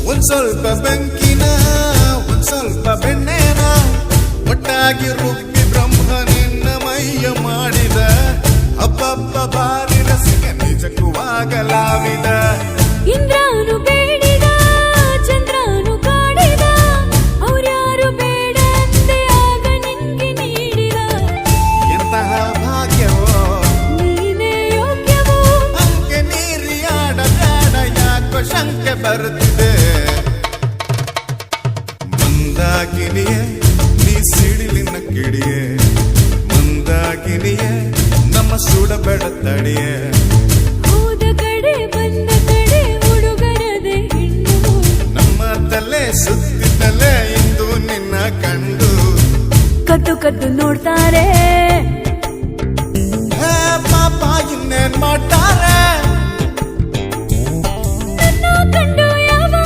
ಒಂದ್ ಸ್ವಲ್ಪ ಬೆಂಕಿನ ಒಂದ್ ಸ್ವಲ್ಪ ಬೆಣ್ಣೆನ ಒಟ್ಟಾಗಿ ರುಬ್ಬಿ ಬ್ರಹ್ಮ ನಿನ್ನ ಮೈಯ ಮಾಡಿದ ಅಬ್ಬಬ್ಬ ಬಾರಿ ರಸಿಕ ನಿಜಕ್ಕುವಾಗಲಾವಿದ ಇಂದ್ರಾನು ಬೇಡಿದ ಚಂದ್ರಾನು ಕಾಡಿದ ಅವ್ರ್ಯಾರು ಬೇಡ ಅಂದೆ ಆಗ ನಿನ್ಗೆ ನೀಡಿದ ಎಂತಹ ಭಾಗ್ಯವೋ ನೀನೇ ಯೋಗ್ಯವೋ ಅಂಕೆ ನೀರಿಯಾಡ ಬೇಡ ಯಾಕೋ ಶಂಕೆ ಬರುತ್ತಿದೆ ಮಂದಾಕಿನಿಯೇ ನೀ ಸಿಡಿಲಿನ ಕಿಡಿಯೇ ಮಂದಾಕಿನಿಯೇ ನಮ್ಮ ಸುಡಬೇಡ ತಡಿಯೇ ಹೋದ ಕಡೆ ಬಂದ ಕಡೆ ಹುಡುಗರದೆ ಹೆಣ್ಣು ನಮ್ಮ ತಲೆ ಸುತ್ತಿದ್ದಲೇ ಇಂದು ನಿನ್ನ ಕಂಡು ಕದ್ದು ಕದ್ದು ನೋಡ್ತಾರೆ